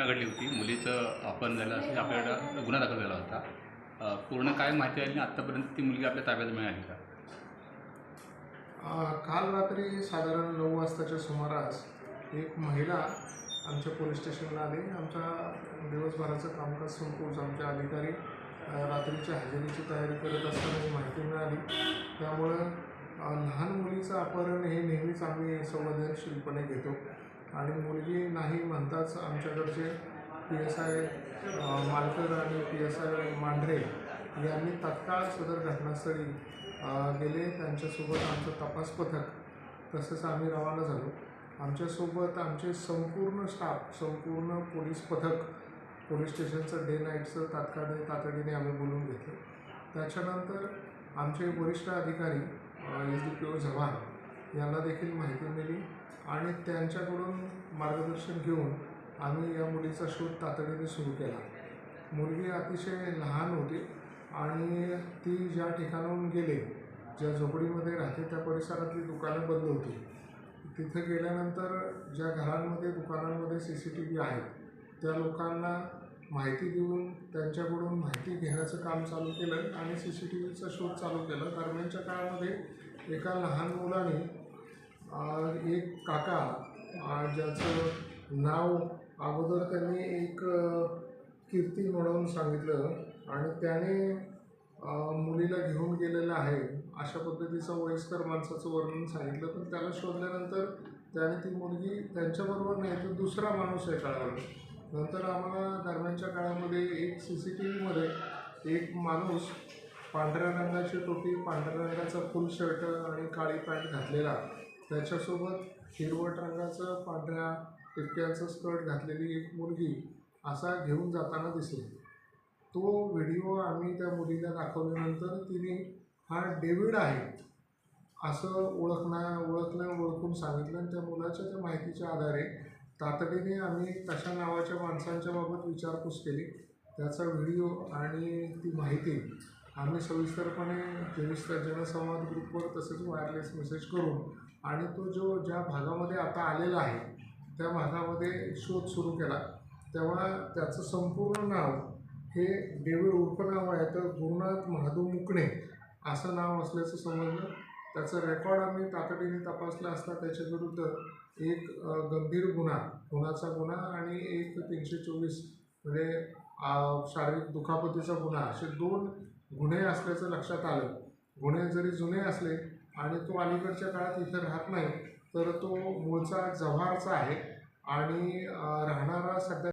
घटना घडली होती. मुलीचं अपहरण झालं असे आपल्याकडं गुन्हा दाखल झाला होता. पूर्ण काय माहिती आहे आणि आत्तापर्यंत ती मुलगी आपल्या ताब्यात मिळाली का? काल रात्री साधारण 9 वाजताच्या सुमारास एक महिला आमच्या पोलीस स्टेशनला आली. आमच्या दिवसभराचं कामकाज संपवून आमचे अधिकारी रात्रीच्या हजेरीची तयारी करत असताना ही माहिती मिळाली. त्यामुळं लहान मुलीचं अपहरण हे नेहमीच आम्ही संवेदनशीलपणे घेतो आणि मुलगी नाही म्हणताच आमच्याकडचे PSI मालकर आणि PSI मांढरे यांनी तात्काळ सदर घटनास्थळी गेले. त्यांच्यासोबत आमचं तपास पथक तसंच आम्ही रवाना झालो. आमच्यासोबत आमचे संपूर्ण स्टाफ, संपूर्ण पोलीस पथक, पोलीस स्टेशनचं डे नाईटचं तातडीने आम्ही बोलवून घेतलं. त्याच्यानंतर आमचे वरिष्ठ अधिकारी SDPO जव्हार यांना देखील माहिती मिळाली आणि त्यांच्याकडून मार्गदर्शन घेऊन आम्ही या मुलीचा शोध तातडीने सुरू केला. मुलगी अतिशय लहान होती आणि ती ज्या ठिकाणाहून गेले, ज्या झोपडीमध्ये राहते त्या परिसरातली दुकानं बंद होती. तिथे गेल्यानंतर ज्या घरांमध्ये दुकानांमध्ये CCTV आहेत त्या लोकांना माहिती देऊन त्यांच्याकडून माहिती घेण्याचं काम चालू केलं आणि CCTVचा शोध चालू केला. दरम्यानच्या काळामध्ये एका लहान मुलाने एक काका ज्याचं नाव अगोदर त्यांनी एक कीर्ती म्हणून सांगितलं आणि त्याने मुलीला घेऊन गेलेला आहे अशा पद्धतीचं वयस्कर माणसाचं वर्णन सांगितलं. पण त्याला शोधल्यानंतर त्याने ती मुलगी त्यांच्याबरोबर नाही तर दुसरा माणूस आहे कळालं. नंतर आम्हाला दरम्यानच्या काळामध्ये एक CCTVमध्ये एक माणूस पांढऱ्या रंगाची टोपी, पांढऱ्या रंगाचा फुल शर्ट आणि काळी पॅन्ट घातलेला, त्याच्यासोबत हिरवट रंगाचं पांढऱ्या टिपक्यांचं स्कर्ट घातलेली एक मुलगी असा घेऊन जाताना दिसली. तो व्हिडिओ आम्ही त्या मुलीला दाखवल्यानंतर तिने हा डेव्हिड आहे असं ओळखून सांगितलं आणि त्या मुलाच्या त्या माहितीच्या आधारे तातडीने आम्ही तशा नावाच्या माणसांच्या बाबत विचारपूस केली. त्याचा व्हिडिओ आणि ती माहिती आम्ही सविस्तरपणे जनसंवाद ग्रुपवर तसेच वायरलेस मेसेज करून आणि तो ज्या भागामध्ये आता आलेला आहे त्या भागामध्ये शोध सुरू केला. तेव्हा त्याचं संपूर्ण नाव हे डेव्हिड उर्फ नाव आहे तर गुरुनाथ महादेव मुकणे असं नाव असल्याचं समजलं. त्याचं रेकॉर्ड आम्ही तातडीने तपासला असता त्याच्याविरुद्ध एक गंभीर खुनाचा गुन्हा आणि एक 324 म्हणजे शारीरिक दुखापतीचा गुन्हा असे 2 गुन्हे असल्याचं लक्षात आलं. गुन्हे जरी जुने असले आणि तो अलीकडच्या काळात इथं राहत नाही तर तो मूळचा जव्हारचा आहे आणि राहणारा सध्या